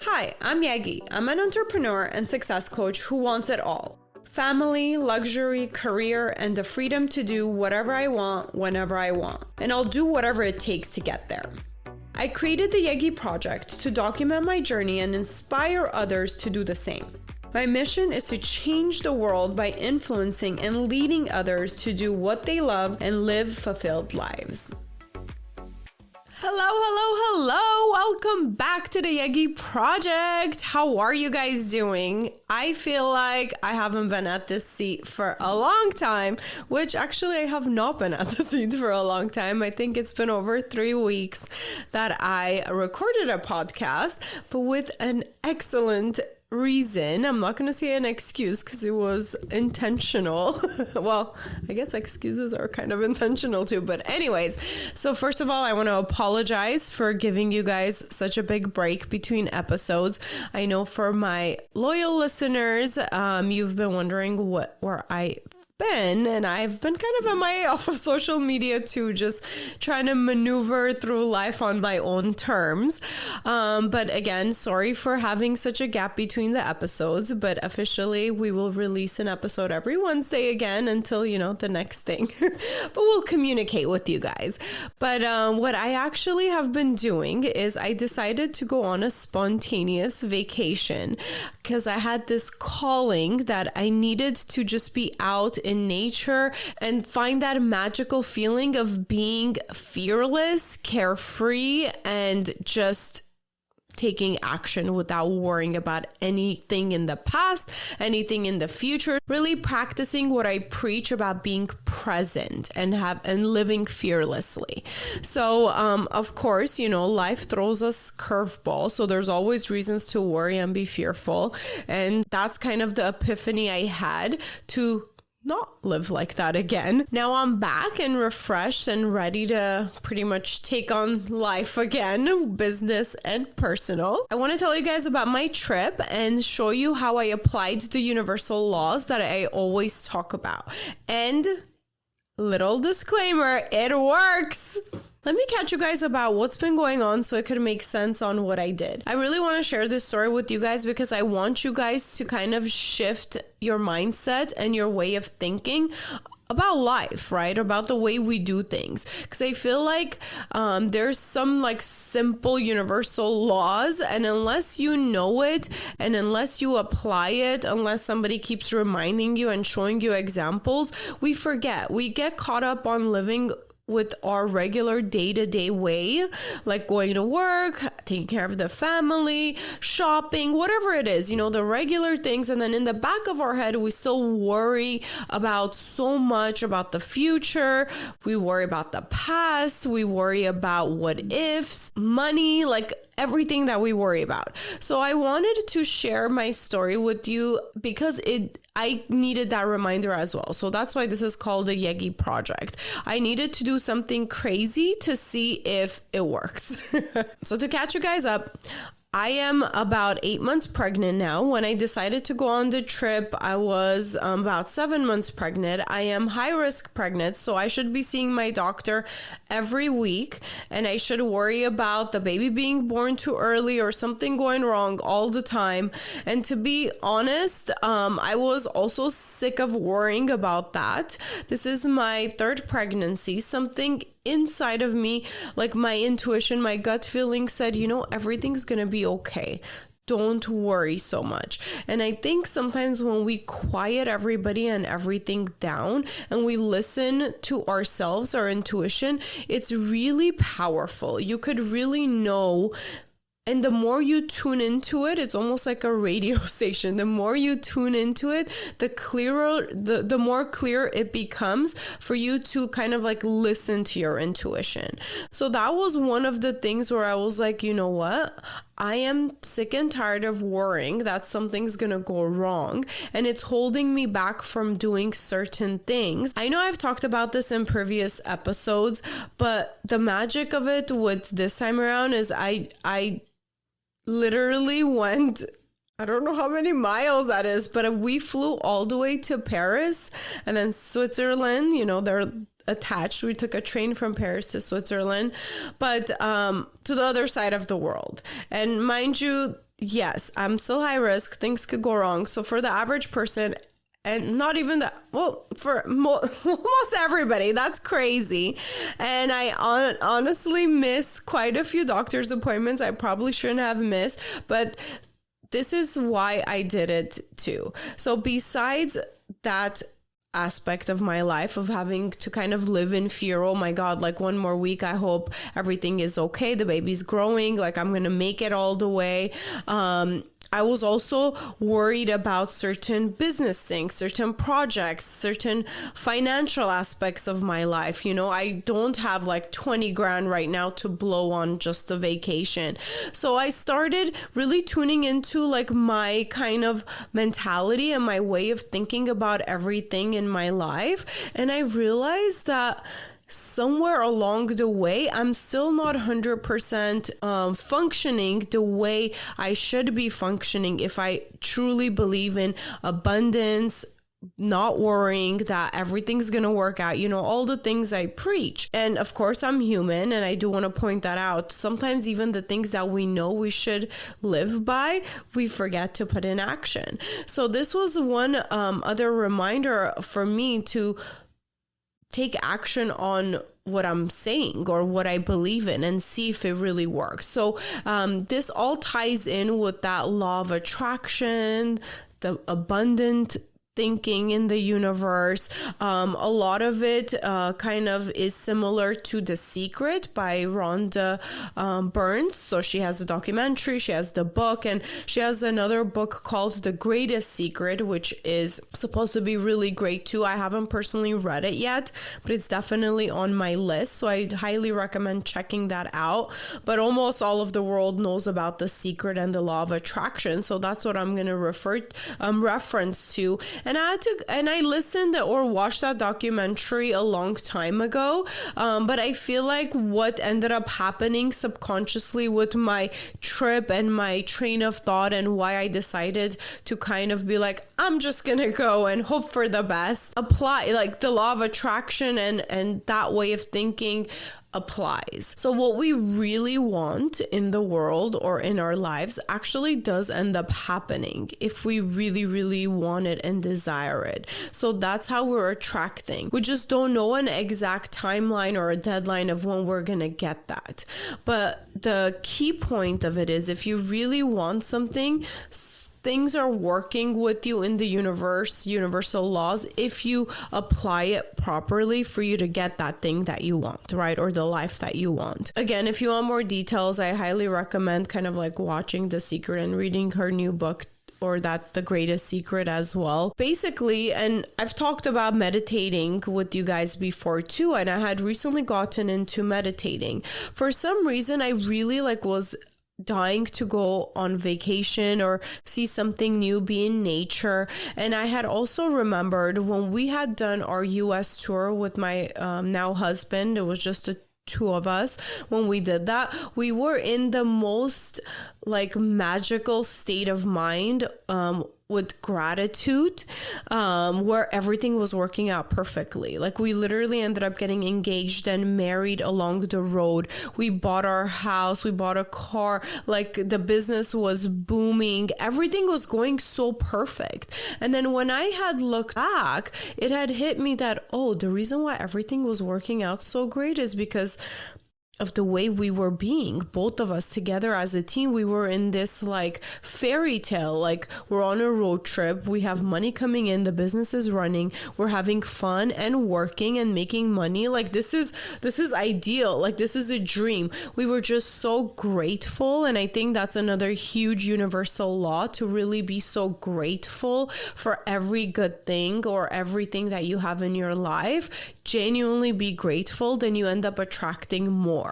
Hi, I'm Yegi. I'm an entrepreneur and success coach who wants it all. Family, luxury, career, and the freedom to do whatever I want, whenever I want. And I'll do whatever it takes to get there. I created the Yegi project to document my journey and inspire others to do the same. My mission is to change the world by influencing and leading others to do what they love and live fulfilled lives. Hello. Welcome back to the Yegi project. How are you guys doing? I feel like I haven't been at this seat for a long time, which actually I have not been at the seat for a long time. I think it's been over 3 weeks that I recorded a podcast, but with an excellent reason. I'm not going to say an excuse because it was intentional. Well, I guess excuses are kind of intentional too. But anyways, so first of all, I want to apologize for giving you guys such a big break between episodes. I know for my loyal listeners, you've been wondering where I've been, and I've been kind of MIA off of social media too, just trying to maneuver through life on my own terms. But again, sorry for having such a gap between the episodes, but officially we will release an episode every Wednesday again until, the next thing. But we'll communicate with you guys. But what I actually have been doing is I decided to go on a spontaneous vacation because I had this calling that I needed to just be out in nature and find that magical feeling of being fearless, carefree, and just taking action without worrying about anything in the past, anything in the future, really practicing what I preach about being present and living fearlessly. So, of course, life throws us curveballs. So there's always reasons to worry and be fearful. And that's kind of the epiphany I had to not live like that again. Now I'm back and refreshed and ready to pretty much take on life again, business and personal. I want to tell you guys about my trip and show you how I applied the universal laws that I always talk about. And little disclaimer, it works. Let me catch you guys about what's been going on so it could make sense on what I did. I really want to share this story with you guys because I want you guys to kind of shift your mindset and your way of thinking about life, right? About the way we do things. Because I feel like there's some simple universal laws, and unless you know it and unless you apply it, unless somebody keeps reminding you and showing you examples, we forget. We get caught up on living with our regular day-to-day way, like going to work, taking care of the family, shopping, whatever it is, the regular things. And then in the back of our head, we still worry about so much about the future. We worry about the past. We worry about what ifs, money, everything that we worry about. So I wanted to share my story with you because I needed that reminder as well. So that's why this is called the Yegi project. I needed to do something crazy to see if it works. So to catch you guys up, I am about 8 months pregnant now. When I decided to go on the trip, I was about 7 months pregnant. I am high risk pregnant, so I should be seeing my doctor every week, and I should worry about the baby being born too early or something going wrong all the time. And to be honest, I was also sick of worrying about that. This is my third pregnancy. Something inside of me, my intuition, my gut feeling said, everything's gonna be okay. Don't worry so much. And I think sometimes when we quiet everybody and everything down and we listen to ourselves, our intuition, it's really powerful. You could really know. And the more you tune into it, it's almost like a radio station. The more you tune into it, the more clear it becomes for you to kind of listen to your intuition. So that was one of the things where I was like, you know what? I am sick and tired of worrying that something's going to go wrong and it's holding me back from doing certain things. I know I've talked about this in previous episodes, but the magic of it with this time around is I literally went, I don't know how many miles that is, but we flew all the way to Paris and then Switzerland, they're attached. We took a train from Paris to Switzerland, but to the other side of the world. And mind you, yes, I'm still high risk. Things could go wrong. So for the average person, and not even that, well, for almost everybody, that's crazy. And I honestly miss quite a few doctor's appointments I probably shouldn't have missed, but this is why I did it too. So besides that aspect of my life of having to kind of live in fear, oh my God, like one more week, I hope everything is okay, the baby's growing, like I'm gonna make it all the way. I was also worried about certain business things, certain projects, certain financial aspects of my life. You know, I don't have like 20 grand right now to blow on just a vacation. So I started really tuning into like my kind of mentality and my way of thinking about everything in my life. And I realized that somewhere along the way, I'm still not 100% functioning the way I should be functioning if I truly believe in abundance, not worrying that everything's gonna work out, you know, all the things I preach. And of course, I'm human, and I do want to point that out. Sometimes even the things that we know we should live by, we forget to put in action. So this was one other reminder for me to take action on what I'm saying or what I believe in and see if it really works. So this all ties in with that law of attraction, the abundant thinking in the universe. A lot of it kind of is similar to The Secret by Rhonda Burns. So she has a documentary, she has the book, and she has another book called The Greatest Secret, which is supposed to be really great too. I haven't personally read it yet, but it's definitely on my list. So I highly recommend checking that out. But almost all of the world knows about The Secret and the law of attraction. So that's what I'm going to reference to. And I listened or watched that documentary a long time ago, but I feel like what ended up happening subconsciously with my trip and my train of thought and why I decided to kind of be like, I'm just gonna go and hope for the best, apply like the law of attraction and that way of thinking applies. So what we really want in the world or in our lives actually does end up happening if we really, really want it and desire it. So that's how we're attracting. We just don't know an exact timeline or a deadline of when we're going to get that. But the key point of it is if you really want something, things are working with you in the universal laws, if you apply it properly for you to get that thing that you want, right? Or the life that you want. Again, if you want more details, I highly recommend kind of like watching The Secret and reading her new book, or that The Greatest Secret as well. Basically, and I've talked about meditating with you guys before too, and I had recently gotten into meditating. For some reason, I really was dying to go on vacation or see something new, be in nature. And I had also remembered when we had done our US tour with my now husband, it was just the two of us. When we did that, we were in the most magical state of mind with gratitude, where everything was working out perfectly. We literally ended up getting engaged and married along the road. We bought our house, we bought a car, the business was booming. Everything was going so perfect. And then when I had looked back, it had hit me that, the reason why everything was working out so great is because of the way we were being, both of us together as a team. We were in this fairy tale, we're on a road trip, we have money coming in, the business is running, we're having fun and working and making money. This is ideal. This is a dream. We were just so grateful. And I think that's another huge universal law, to really be so grateful for every good thing or everything that you have in your life. Genuinely be grateful, then you end up attracting more.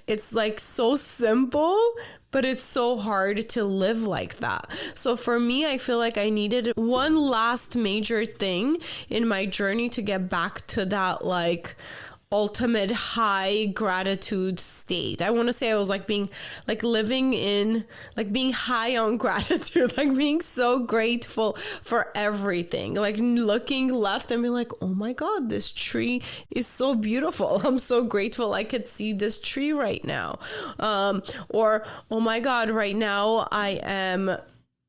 It's so simple, but it's so hard to live like that. So for me, I feel like I needed one last major thing in my journey to get back to that ultimate high gratitude state. I want to say I was like being like living in like being high on gratitude, like being so grateful for everything, like looking left and being like, oh my God, this tree is so beautiful. I'm so grateful I could see this tree right now. Or, oh my God, right now I am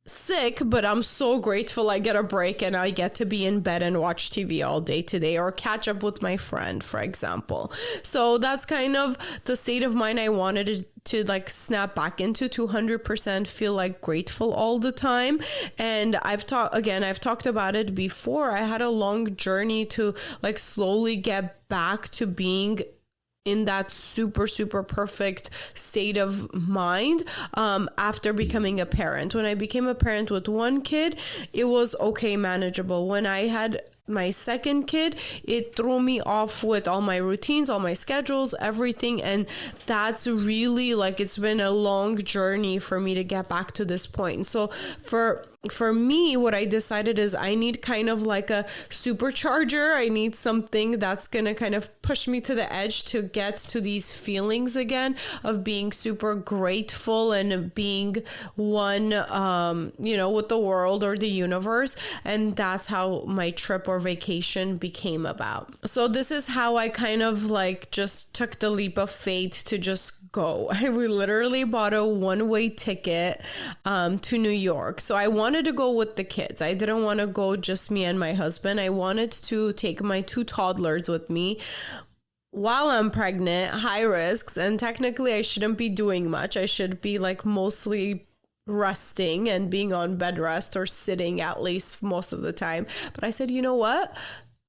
sick, but I'm so grateful I get a break and I get to be in bed and watch TV all day today, or catch up with my friend, for example. So that's kind of the state of mind I wanted to like snap back into, 200% feel like grateful all the time. And I've talked about it before. I had a long journey to like slowly get back to being in that super, super perfect state of mind after becoming a parent. When I became a parent with one kid, it was okay, manageable. When I had my second kid, it threw me off with all my routines, all my schedules, everything. And that's really like, it's been a long journey for me to get back to this point. So for me, what I decided is I need kind of like a supercharger. I need something that's going to kind of push me to the edge to get to these feelings again of being super grateful and being one, with the world or the universe. And that's how my trip or vacation became about. So this is how I kind of like just took the leap of faith to just go. We literally bought a one-way ticket to New York. So I wanted to go with the kids. I didn't want to go just me and my husband. I wanted to take my 2 toddlers with me. While I'm pregnant, high risks, and technically I shouldn't be doing much. I should be like mostly resting and being on bed rest or sitting at least most of the time. But I said, you know what?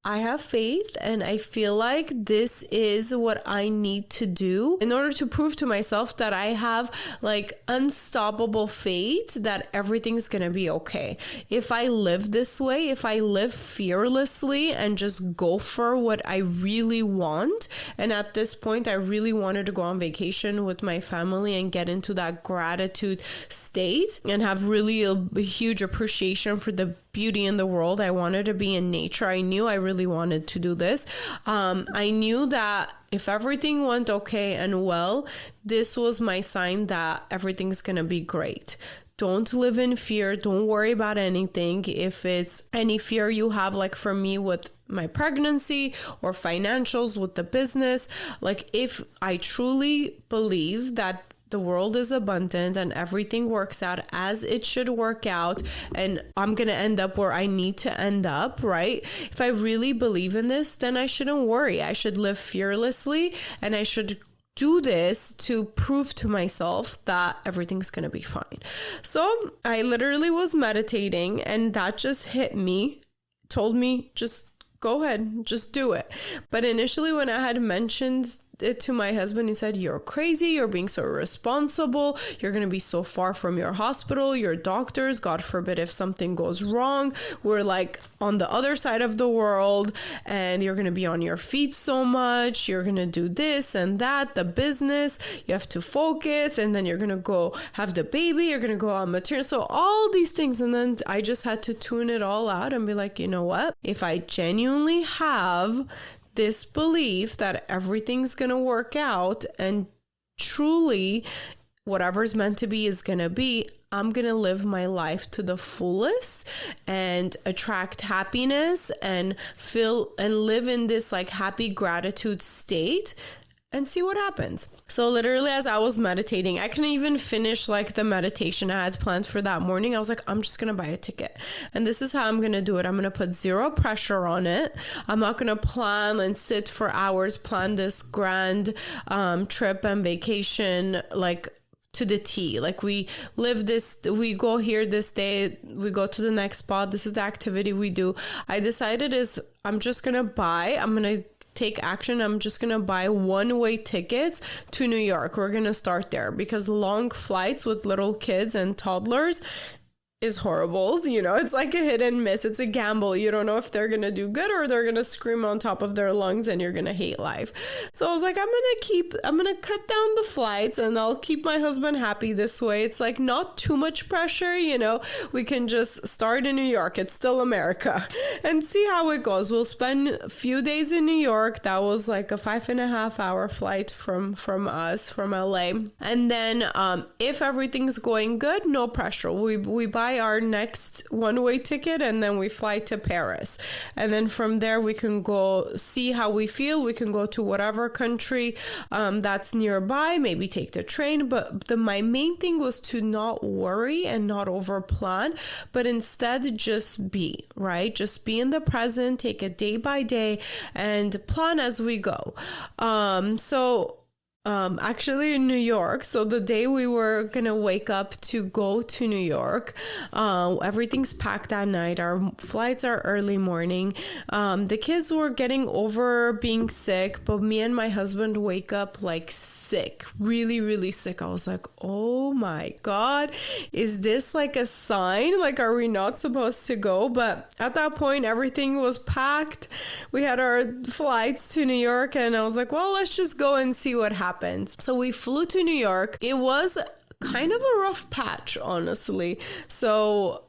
I have faith and I feel like this is what I need to do in order to prove to myself that I have like unstoppable faith that everything's going to be okay. If I live this way, if I live fearlessly and just go for what I really want. And at this point, I really wanted to go on vacation with my family and get into that gratitude state and have really a huge appreciation for the beauty in the world. I wanted to be in nature. I knew I really wanted to do this. I knew that if everything went okay and well, this was my sign that everything's going to be great. Don't live in fear. Don't worry about anything. If it's any fear you have, like for me with my pregnancy or financials with the business, like if I truly believe that the world is abundant and everything works out as it should work out, and I'm going to end up where I need to end up, right? If I really believe in this, then I shouldn't worry. I should live fearlessly and I should do this to prove to myself that everything's going to be fine. So I literally was meditating and that just hit me, told me, just go ahead, just do it. But initially when I had mentioned it to my husband, he said, you're crazy, you're being so irresponsible, you're going to be so far from your hospital, your doctors, God forbid if something goes wrong, we're like on the other side of the world and you're going to be on your feet so much, you're going to do this and that, the business, you have to focus, and then you're going to go have the baby, you're going to go on maternity, so all these things. And then I just had to tune it all out and be like, you know what, if I genuinely have this belief that everything's going to work out and truly whatever's meant to be is going to be, I'm going to live my life to the fullest and attract happiness and feel and live in this like happy gratitude state and see what happens. So literally as I was meditating, I couldn't even finish like the meditation I had planned for that morning. I was like, I'm just going to buy a ticket. And this is how I'm going to do it. I'm going to put zero pressure on it. I'm not going to plan and sit for hours, plan this grand trip and vacation like to the T. Like we live this, we go here this day, we go to the next spot. This is the activity we do. I decided I'm going to take action. I'm just going to buy one-way tickets to New York. We're going to start there because long flights with little kids and toddlers, is horrible. You know, it's like a hit and miss. It's a gamble. You don't know if they're going to do good or they're going to scream on top of their lungs and you're going to hate life. So I was like, I'm going to cut down the flights and I'll keep my husband happy this way. It's like not too much pressure, you know, we can just start in New York. It's still America and see how it goes. We'll spend a few days in New York. That was like a 5.5-hour flight from LA. And then if everything's going good, no pressure. We buy our next one-way ticket and then we fly to Paris. And then from there we can go see how we feel. We can go to whatever country that's nearby, maybe take the train. But my main thing was to not worry and not over plan, but instead just be, right? Just be in the present, take it day by day and plan as we go. Actually in New York, so the day we were gonna wake up to go to New York, everything's packed that night. Our flights are early morning. The kids were getting over being sick, but me and my husband wake up like sick, really, really sick. I was like, oh my God, is this like a sign? Like, are we not supposed to go? But at that point, everything was packed. We had our flights to New York and I was like, well, let's just go and see what happens. So we flew to New York. It was kind of a rough patch, honestly. So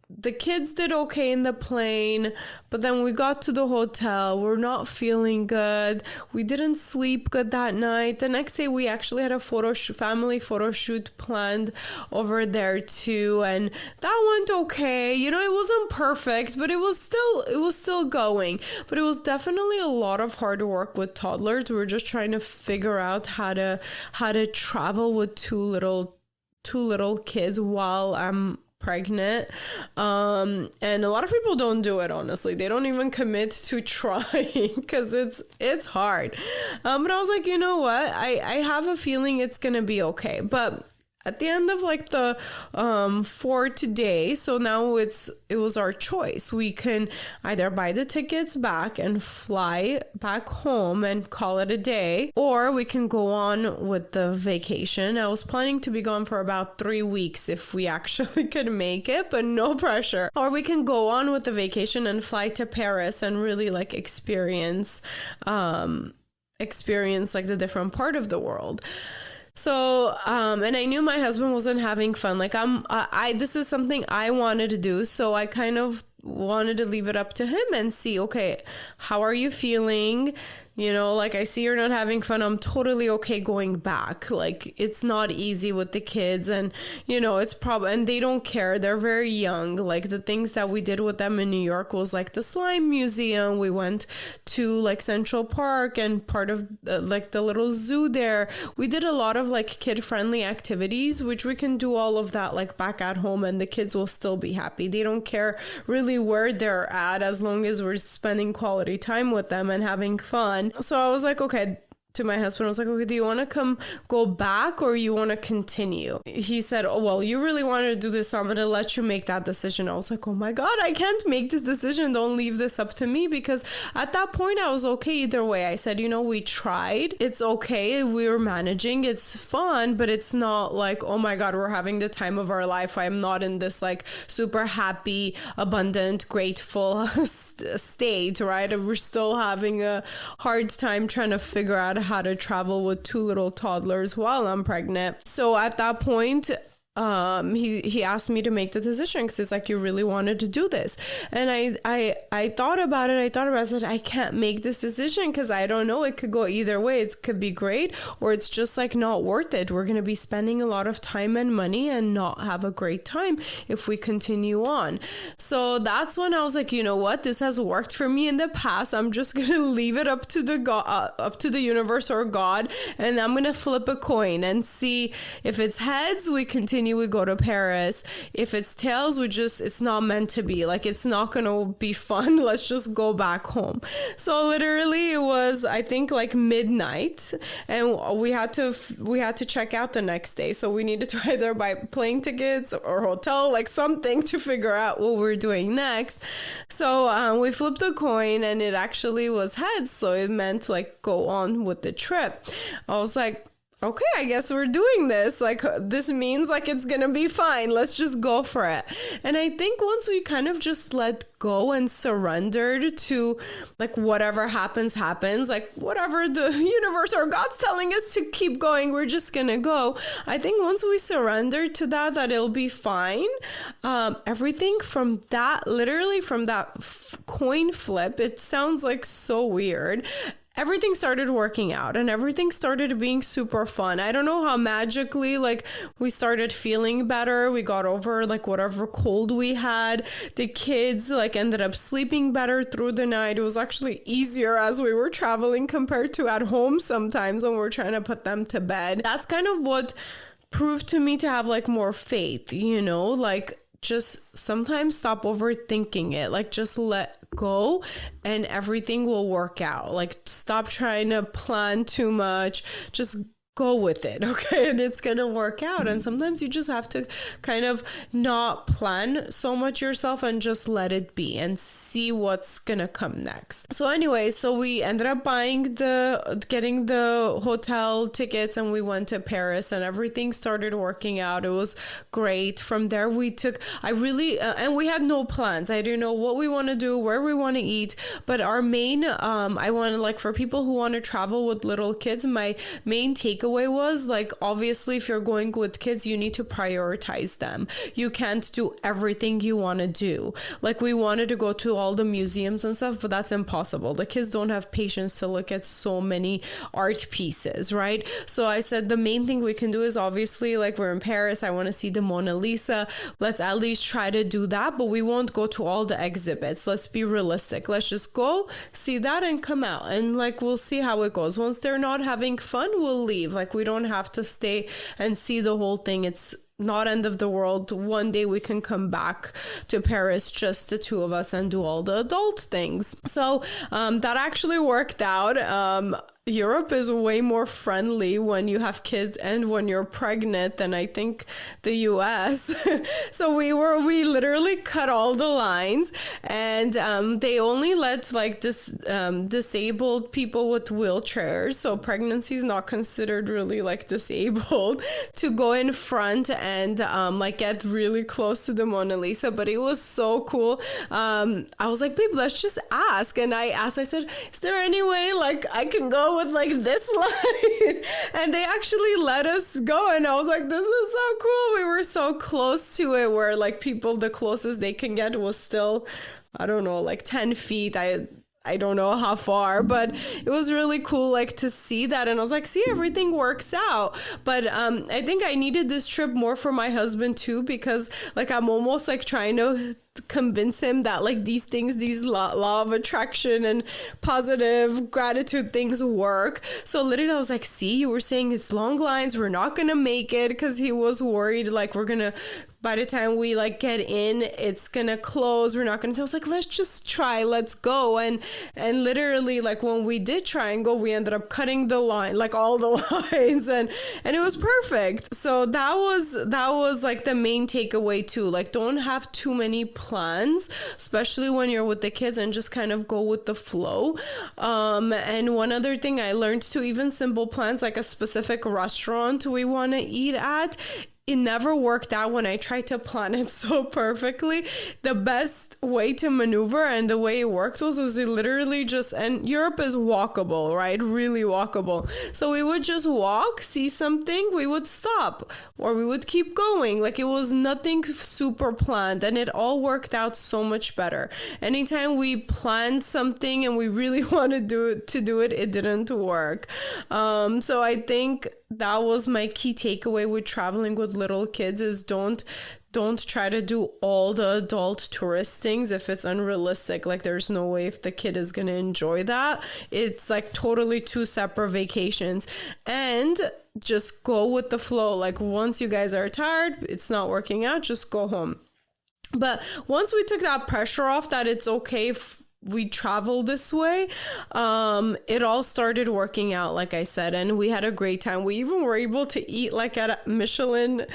the kids did okay in the plane, but then we got to the hotel. We're not feeling good. We didn't sleep good that night. The next day, we actually had a family photo shoot planned over there too, and that went okay. You know, it wasn't perfect, but it was still going. But it was definitely a lot of hard work with toddlers. We were just trying to figure out how to travel with two little kids while I'm pregnant, and a lot of people don't do it. Honestly, they don't even commit to trying because it's hard, but I was like, you know what, I have a feeling it's gonna be okay. But at the end of like the for today, so now it was our choice. We can either buy the tickets back and fly back home and call it a day, or we can go on with the vacation. I was planning to be gone for about 3 weeks if we actually could make it, but no pressure. Or we can go on with the vacation and fly to Paris and really like experience like the different part of the world. So, and I knew my husband wasn't having fun. Like this is something I wanted to do. So I kind of wanted to leave it up to him and see, okay, how are you feeling? You know, like, I see you're not having fun. I'm totally okay going back. Like, it's not easy with the kids and, you know, it's probably, and they don't care. They're very young. Like, the things that we did with them in New York was like the slime museum. We went to like Central Park and part of like the little zoo there. We did a lot of like kid friendly activities, which we can do all of that like back at home and the kids will still be happy. They don't care really where they're at as long as we're spending quality time with them and having fun. So I was like, okay, to my husband, I was like, okay, do you want to go back or you want to continue? He said, oh, well, you really wanted to do this, so I'm going to let you make that decision. I was like, oh my God, I can't make this decision. Don't leave this up to me, because at that point I was okay either way. I said, you know, we tried. It's okay. We were managing. It's fun, but it's not like, oh my God, we're having the time of our life. I'm not in this like super happy, abundant, grateful state, right? We're still having a hard time trying to figure out how to travel with two little toddlers while I'm pregnant. So at that point, he asked me to make the decision because it's like, you really wanted to do this. And I thought about it. I said, I can't make this decision because I don't know. It could go either way. It could be great or it's just like not worth it. We're going to be spending a lot of time and money and not have a great time if we continue on. So that's when I was like, you know what? This has worked for me in the past. I'm just going to leave it up to the universe or God, and I'm going to flip a coin and see if it's heads, we continue. We go to Paris. If it's tails, it's not meant to be. Like, it's not gonna be fun. Let's just go back home. So literally it was, I think, like midnight, and we had to check out the next day. So we needed to either buy plane tickets or hotel, like something to figure out what we're doing next. So we flipped a coin and it actually was heads. So it meant like go on with the trip. I was like, okay, I guess we're doing this. Like, this means like it's gonna be fine. Let's just go for it. And I think once we kind of just let go and surrendered to like whatever happens, like whatever the universe or God's telling us to keep going, we're just gonna go. I think once we surrender to that it'll be fine. Everything from that, literally from that coin flip, it sounds like so weird. Everything started working out and everything started being super fun. I don't know how magically, like, we started feeling better. We got over like whatever cold we had. The kids like ended up sleeping better through the night. It was actually easier as we were traveling compared to at home sometimes when we're trying to put them to bed. That's kind of what proved to me to have like more faith, you know, like just sometimes stop overthinking it, like just let go and everything will work out. Like stop trying to plan too much, just go with it, okay? And it's gonna work out. And sometimes you just have to kind of not plan so much yourself and just let it be and see what's gonna come next. So anyway, so we ended up getting the hotel tickets and we went to Paris and everything started working out. It was great. From there and we had no plans. I didn't know what we want to do, where we want to eat, but our main, I want to, like, for people who want to travel with little kids, my main takeaway was like, obviously if you're going with kids, you need to prioritize them. You can't do everything you want to do. Like, we wanted to go to all the museums and stuff, but that's impossible. The kids don't have patience to look at so many art pieces, right? So I said the main thing we can do is, obviously, like, we're in Paris, I want to see the Mona Lisa. Let's at least try to do that, but we won't go to all the exhibits. Let's be realistic. Let's just go see that and come out, and like, we'll see how it goes. Once they're not having fun, we'll leave. Like, we don't have to stay and see the whole thing. It's not end of the world. One day we can come back to Paris, just the two of us, and do all the adult things. So that actually worked out. Europe is way more friendly when you have kids and when you're pregnant than I think the US. So we literally cut all the lines, and they only let like disabled people with wheelchairs, so pregnancy is not considered really like disabled, to go in front and like get really close to the Mona Lisa. But it was so cool. I was like, babe, let's just ask. And I said, is there any way like I can go with like this line? And they actually let us go, and I was like, this is so cool. We were so close to it, where like people, the closest they can get was still, I don't know, like 10 feet. I don't know how far, but it was really cool, like, to see that. And I was like, see, everything works out. But I think I needed this trip more for my husband too, because like I'm almost like trying to convince him that like these things, these law of attraction and positive gratitude things work. So literally I was like, see, you were saying it's long lines, we're not gonna make it, because he was worried like by the time we like get in, it's gonna close, we're not gonna tell. I was like, let's just try, let's go. And literally, like, when we did try and go, we ended up cutting the line, like all the lines, and it was perfect. So that was like the main takeaway too. Like, don't have too many plans, especially when you're with the kids, and just kind of go with the flow. And one other thing I learned too, even simple plans, like a specific restaurant we want to eat at, it never worked out when I tried to plan it so perfectly. The best way to maneuver and the way it worked was it literally just, and Europe is walkable, right? Really walkable. So we would just walk, see something, we would stop, or we would keep going. Like, it was nothing super planned, and it all worked out so much better. Anytime we planned something and we really wanted to do it, it didn't work. So I think that was my key takeaway with traveling with little kids, is don't try to do all the adult tourist things if it's unrealistic. Like, there's no way if the kid is going to enjoy that. It's like totally two separate vacations. And just go with the flow. Like, once you guys are tired, it's not working out, just go home. But once we took that pressure off, that it's okay we travel this way. It all started working out, like I said, and we had a great time. We even were able to eat like at Michelin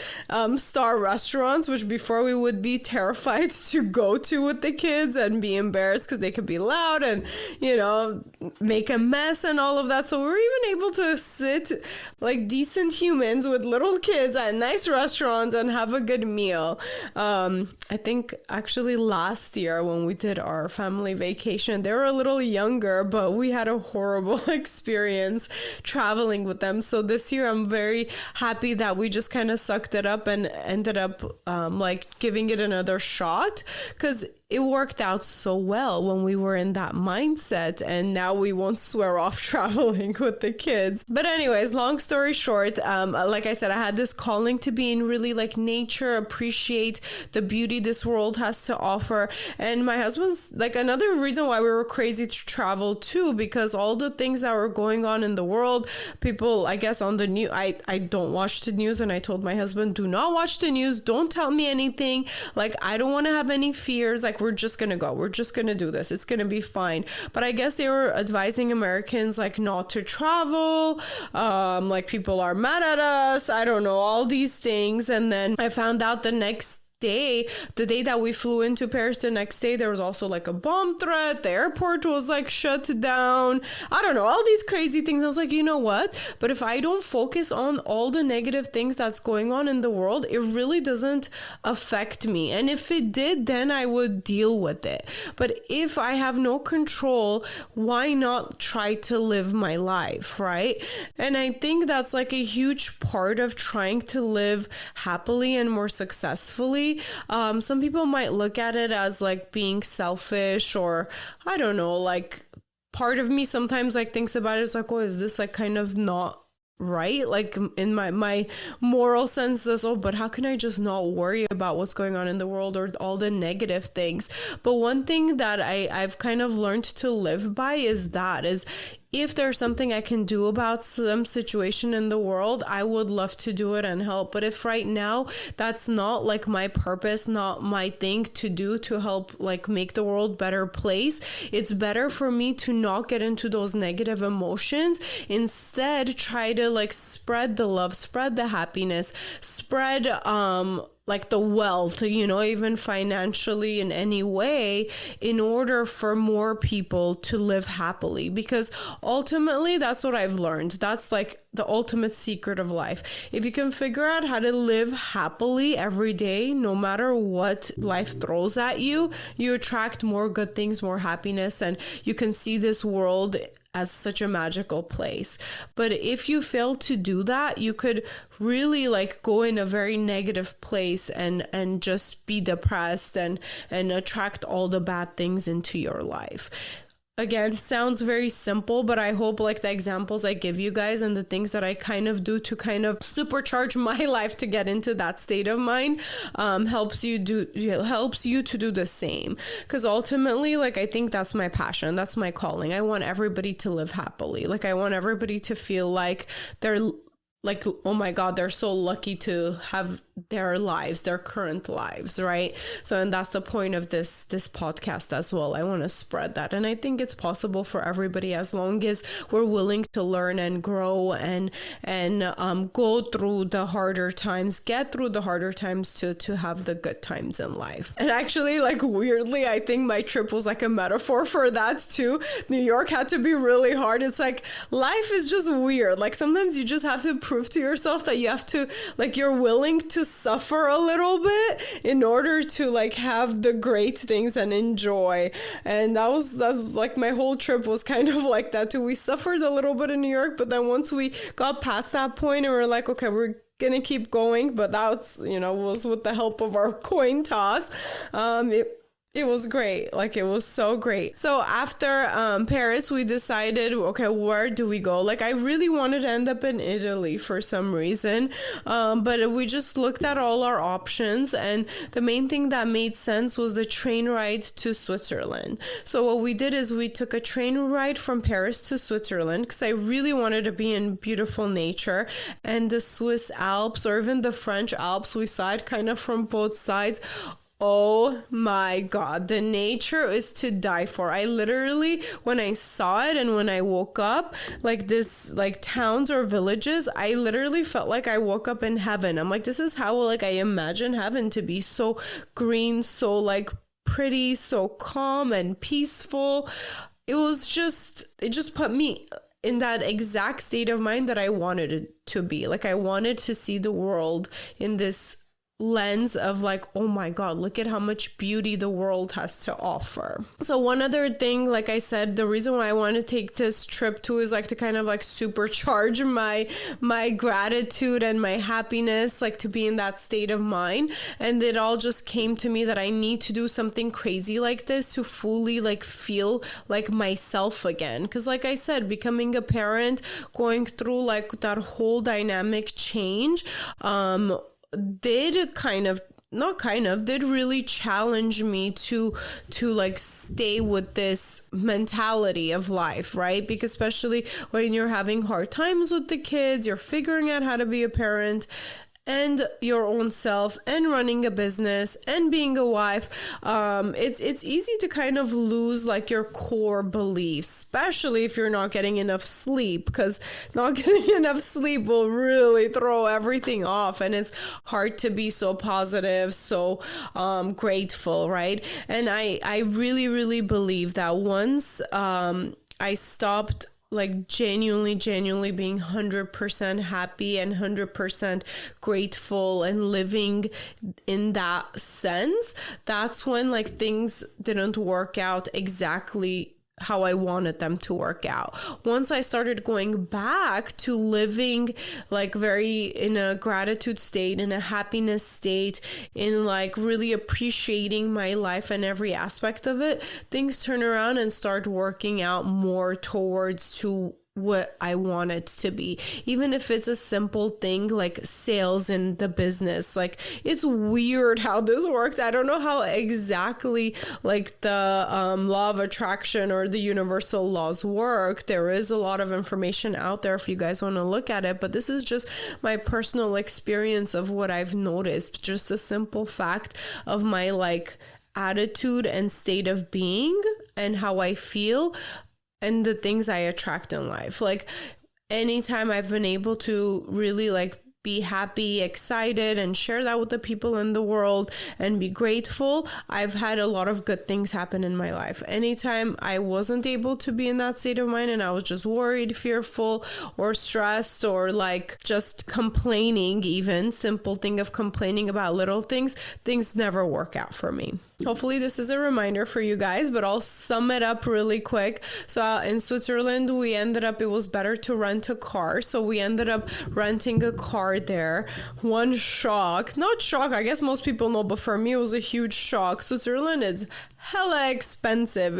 star restaurants, which before we would be terrified to go to with the kids and be embarrassed because they could be loud and, you know, make a mess and all of that. So we were even able to sit like decent humans with little kids at nice restaurants and have a good meal. I think actually last year when we did our family vacation, they were a little younger, but we had a horrible experience traveling with them. So this year I'm very happy that we just kind of sucked it up and ended up like giving it another shot, because it worked out so well when we were in that mindset, and now we won't swear off traveling with the kids. But anyways, long story short, like I said, I had this calling to be in really like nature, appreciate the beauty this world has to offer. And my husband's like another reason why we were crazy to travel too, because all the things that were going on in the world, people, I guess on the news, I don't watch the news, and I told my husband, do not watch the news, don't tell me anything, like I don't want to have any fears, like we're just gonna go, we're just gonna do this, it's gonna be fine. But I guess they were advising Americans like not to travel, like people are mad at us, I don't know, all these things. And then I found out the day that we flew into Paris, the next day there was also like a bomb threat, the airport was like shut down, I don't know, all these crazy things. I was like, you know what, but if I don't focus on all the negative things that's going on in the world, it really doesn't affect me, and if it did, then I would deal with it. But if I have no control, why not try to live my life, right? And I think that's like a huge part of trying to live happily and more successfully. Some people might look at it as like being selfish, or I don't know, like part of me sometimes like thinks about it, it's like, oh, is this like kind of not right? Like in my moral sense is, oh, but how can I just not worry about what's going on in the world or all the negative things? But one thing that I've kind of learned to live by is if there's something I can do about some situation in the world, I would love to do it and help. But if right now that's not like my purpose, not my thing to do to help like make the world a better place, it's better for me to not get into those negative emotions. Instead, try to like spread the love, spread the happiness, spread like the wealth, you know, even financially in any way, in order for more people to live happily. Because ultimately, that's what I've learned. That's like the ultimate secret of life. If you can figure out how to live happily every day, no matter what life throws at you, you attract more good things, more happiness, and you can see this world as such a magical place. But if you fail to do that, you could really like go in a very negative place and just be depressed and attract all the bad things into your life. Again, sounds very simple, but I hope like the examples I give you guys and the things that I kind of do to kind of supercharge my life to get into that state of mind helps you to do the same. Because ultimately, like I think that's my passion, that's my calling. I want everybody to live happily. Like I want everybody to feel like they're like, oh my God, they're so lucky to have their lives, their current lives, right? So, and that's the point of this podcast as well. I want to spread that. And I think it's possible for everybody as long as we're willing to learn and grow and go through the harder times, get through the harder times to have the good times in life. And actually, like weirdly, I think my trip was like a metaphor for that too. New York had to be really hard. It's like life is just weird. Like sometimes you just have to prove to yourself that you have to, like, you're willing to suffer a little bit in order to like have the great things and enjoy. And that's like my whole trip was kind of like that too. We suffered a little bit in New York, but then once we got past that point and we're like, okay, we're gonna keep going. But that's, you know, was with the help of our coin toss. It was great. Like, it was so great. So after Paris, we decided, okay, where do we go? Like, I really wanted to end up in Italy for some reason. But we just looked at all our options. And the main thing that made sense was the train ride to Switzerland. So what we did is we took a train ride from Paris to Switzerland because I really wanted to be in beautiful nature. And the Swiss Alps, or even the French Alps, we saw it kind of from both sides. Oh my God, the nature is to die for. I literally, when I saw it and when I woke up, like this, like towns or villages, I literally felt like I woke up in heaven. I'm like, this is how like I imagine heaven to be, so green, so like pretty, so calm and peaceful. It just put me in that exact state of mind that I wanted it to be. Like I wanted to see the world in this lens of like, oh my God, look at how much beauty the world has to offer. So one other thing, like I said, the reason why I want to take this trip too is like to kind of like supercharge my gratitude and my happiness, like to be in that state of mind. And it all just came to me that I need to do something crazy like this to fully like feel like myself again. Because like I said, becoming a parent, going through like that whole dynamic change, did really challenge me to like stay with this mentality of life, right? Because especially when you're having hard times with the kids, you're figuring out how to be a parent and your own self and running a business and being a wife, it's easy to kind of lose like your core beliefs, especially if you're not getting enough sleep, because not getting enough sleep will really throw everything off, and it's hard to be so positive, so grateful, right? And I really believe that once I stopped like genuinely being 100% happy and 100% grateful and living in that sense, that's when like things didn't work out exactly how I wanted them to work out. Once I started going back to living like very in a gratitude state, in a happiness state, in like really appreciating my life and every aspect of it, things turn around and start working out more towards to what I want it to be. Even if it's a simple thing like sales in the business, like it's weird how this works. I don't know how exactly like the law of attraction or the universal laws work. There is a lot of information out there if you guys want to look at it, but this is just my personal experience of what I've noticed. Just a simple fact of my like attitude and state of being and how I feel and the things I attract in life. Like anytime I've been able to really like be happy, excited, and share that with the people in the world and be grateful, I've had a lot of good things happen in my life. Anytime I wasn't able to be in that state of mind and I was just worried, fearful, or stressed, or like just complaining, even simple thing of complaining about little things, things never work out for me. Hopefully this is a reminder for you guys, but I'll sum it up really quick. So in Switzerland, it was better to rent a car. So we ended up renting a car there. Not shock, I guess most people know, but for me it was a huge shock. Switzerland is hella expensive.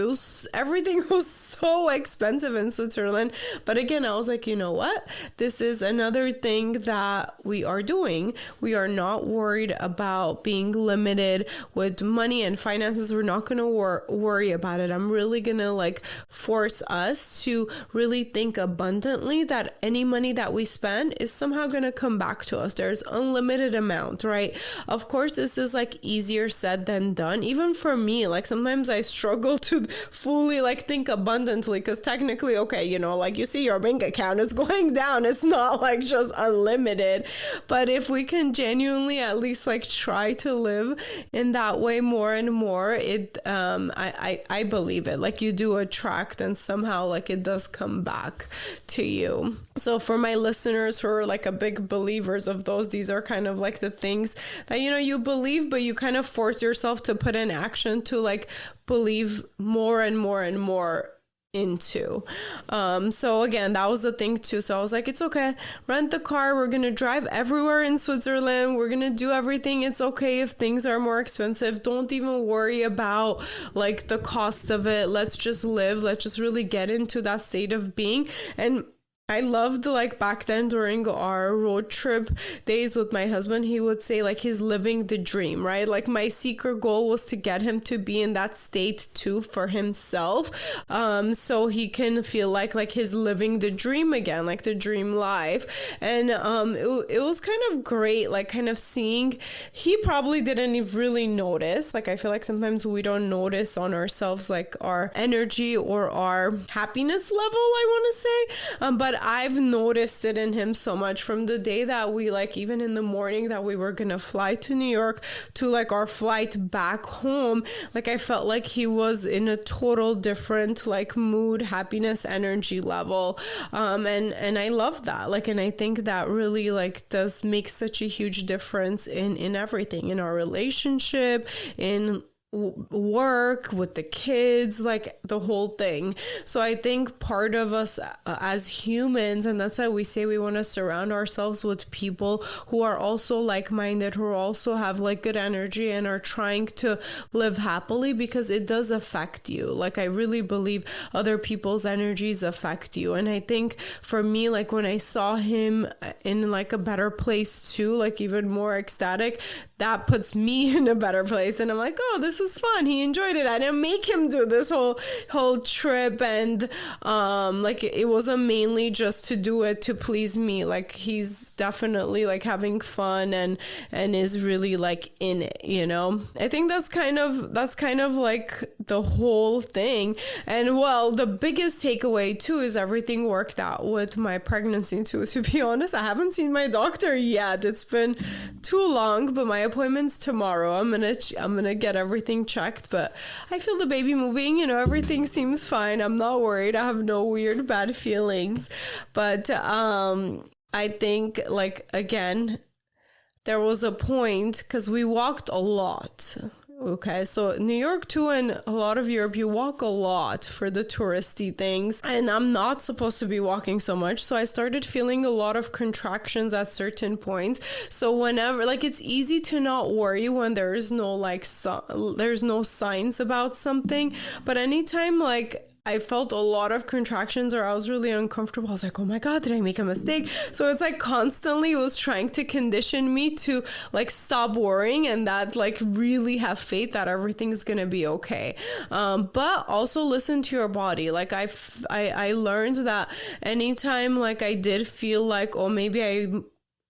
Everything was so expensive in Switzerland. But again, I was like, you know what? This is another thing that we are doing. We are not worried about being limited with money and finances. We're not going to worry about it. I'm really going to like force us to really think abundantly that any money that we spend is somehow going to come back to us. There's unlimited amount, right? Of course, this is like easier said than done. Even for me, like sometimes I struggle to fully like think abundantly, because technically, okay, you know, like you see your bank account is going down. It's not like just unlimited. But if we can genuinely at least like try to live in that way more and more, I believe it. Like you do attract, and somehow like it does come back to you. So for my listeners who are like a big believers of those, these are kind of like the things that, you know, you believe, but you kind of force yourself to put in action to like believe more and more and more into. So again, that was the thing too. So I was like, it's okay, rent the car. We're going to drive everywhere in Switzerland. We're going to do everything. It's okay if things are more expensive. Don't even worry about like the cost of it. Let's just live. Let's just really get into that state of being. And I loved like back then during our road trip days with my husband, he would say like he's living the dream, right? Like my secret goal was to get him to be in that state too for himself. So he can feel like he's living the dream again, like the dream life. And it was kind of great, like kind of seeing, he probably didn't really notice. Like I feel like sometimes we don't notice on ourselves like our energy or our happiness level, I want to say. But I've noticed it in him so much from the day that we like, even in the morning that we were gonna fly to New York to like our flight back home, like I felt like he was in a total different like mood, happiness, energy level. And I love that. Like, and I think that really like does make such a huge difference in everything, in our relationship, in work, with the kids, like the whole thing. So I think part of us as humans, and that's why we say we want to surround ourselves with people who are also like-minded, who also have like good energy and are trying to live happily, because it does affect you. Like I really believe other people's energies affect you. And I think for me, like when I saw him in like a better place too, like even more ecstatic, that puts me in a better place. And I'm like, oh, this is fun. He enjoyed it. I didn't make him do this whole trip. And like it wasn't mainly just to do it to please me. Like he's definitely like having fun and is really like in it, you know? I think that's kind of like the whole thing. And well, the biggest takeaway too is everything worked out with my pregnancy too. To be honest, I haven't seen my doctor yet. It's been too long, but my appointment's tomorrow. I'm gonna get everything checked, but I feel the baby moving, you know, everything seems fine. I'm not worried. I have no weird bad feelings. But I think like again, there was a point because we walked a lot. Okay, so New York too, and a lot of Europe, you walk a lot for the touristy things, and I'm not supposed to be walking so much, so I started feeling a lot of contractions at certain points. So whenever, like, it's easy to not worry when there's no like there's no signs about something, but anytime like I felt a lot of contractions or I was really uncomfortable, I was like, oh my God, did I make a mistake? So it's like constantly it was trying to condition me to like stop worrying and that like really have faith that everything's gonna be okay. But also listen to your body. Like I learned that anytime like I did feel like, oh, maybe I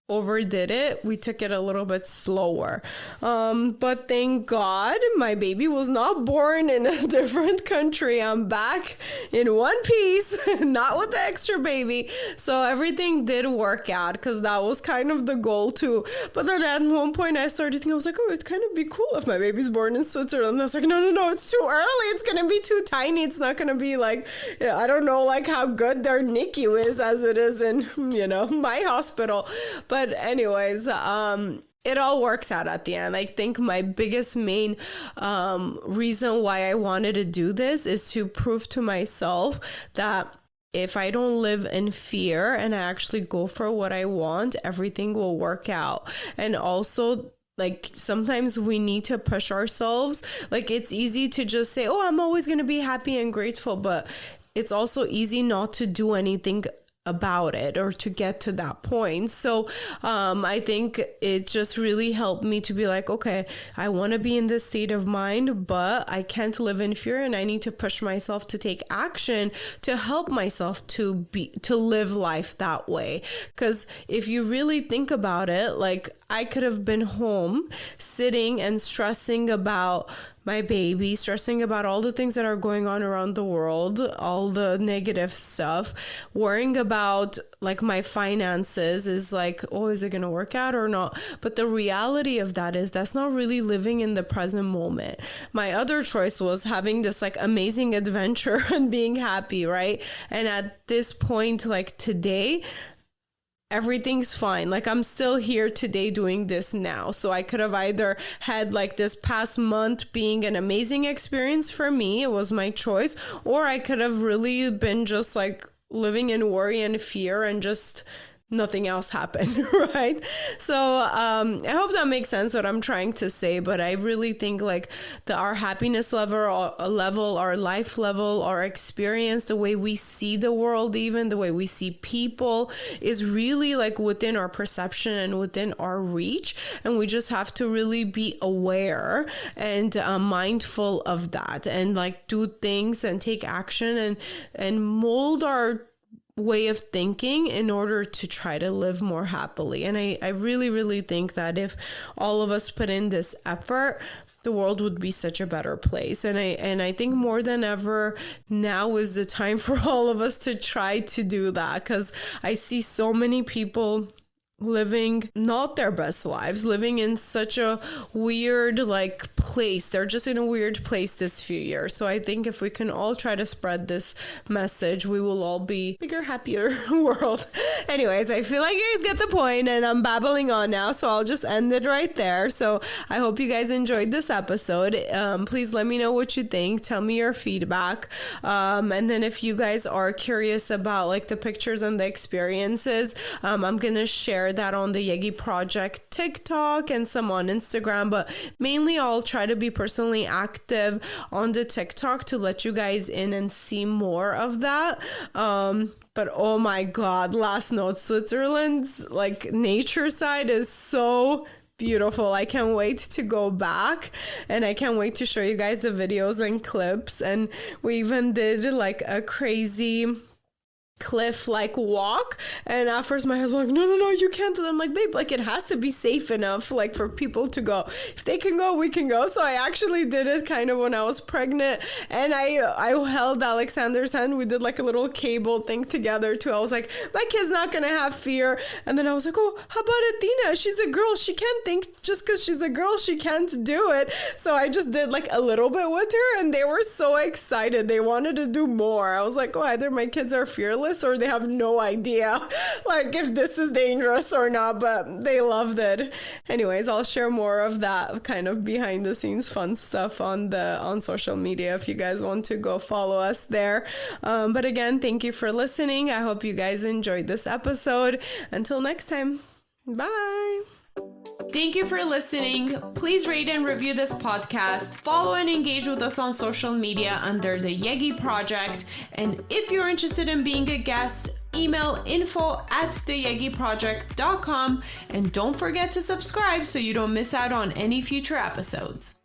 overdid it, we took it a little bit slower. But thank God my baby was not born in a different country. I'm back in one piece, not with the extra baby. So everything did work out because that was kind of the goal too. But then at one point I started thinking, I was like, oh, it's kind of be cool if my baby's born in Switzerland. And I was like, no, it's too early. It's going to be too tiny. It's not going to be like, I don't know, like how good their NICU is as it is in, you know, my hospital. But anyways, it all works out at the end. I think my biggest main reason why I wanted to do this is to prove to myself that if I don't live in fear and I actually go for what I want, everything will work out. And also, like, sometimes we need to push ourselves. Like, it's easy to just say, oh, I'm always going to be happy and grateful. But it's also easy not to do anything about it or to get to that point. So I think it just really helped me to be like, okay, I want to be in this state of mind, but I can't live in fear and I need to push myself to take action to help myself to live life that way. Because if you really think about it, like I could have been home sitting and stressing about my baby, stressing about all the things that are going on around the world, all the negative stuff, worrying about like my finances is like, oh, is it going to work out or not? But the reality of that is that's not really living in the present moment. My other choice was having this like amazing adventure and being happy, right? And at this point, like today, everything's fine. Like I'm still here today doing this now. So I could have either had like this past month being an amazing experience for me, it was my choice, or I could have really been just like living in worry and fear and just nothing else happened, right? So I hope that makes sense what I'm trying to say, but I really think like our happiness level, our life level, our experience, the way we see the world, even the way we see people is really like within our perception and within our reach. And we just have to really be aware and mindful of that, and like do things and take action and mold our way of thinking in order to try to live more happily. And I really, really think that if all of us put in this effort, the world would be such a better place. And I think more than ever, now is the time for all of us to try to do that, because I see so many people living not their best lives, living in such a weird like place. They're just in a weird place this few years. So I think if we can all try to spread this message, we will all be a bigger, happier world. Anyways, I feel like you guys get the point, and I'm babbling on now, so I'll just end it right there. So I hope you guys enjoyed this episode. Please let me know what you think. Tell me your feedback. And then if you guys are curious about like the pictures and the experiences, I'm gonna share that on the Yegi Project TikTok and some on Instagram, but mainly I'll try to be personally active on the TikTok to let you guys in and see more of that. But oh my God, last note, Switzerland's like nature side is so beautiful. I can't wait to go back, and I can't wait to show you guys the videos and clips. And we even did like a crazy cliff like walk, and at first my husband was like, no, you can't. And I'm like, babe, like it has to be safe enough like for people to go. If they can go, we can go. So I actually did it kind of when I was pregnant, and I held Alexander's hand. We did like a little cable thing together too. I was like, my kid's not gonna have fear. And then I was like, oh, how about Athena? She's a girl. She can't think just because she's a girl she can't do it. So I just did like a little bit with her, and they were so excited. They wanted to do more. I was like, oh, either my kids are fearless or they have no idea like if this is dangerous or not, but they loved it. Anyways, I'll share more of that kind of behind the scenes fun stuff on social media if you guys want to go follow us there. But again, thank you for listening. I hope you guys enjoyed this episode. Until next time, bye. Thank you for listening. Please rate and review this podcast. Follow and engage with us on social media under the Yegi Project. And if you're interested in being a guest, email info@theyegiproject.com. And don't forget to subscribe so you don't miss out on any future episodes.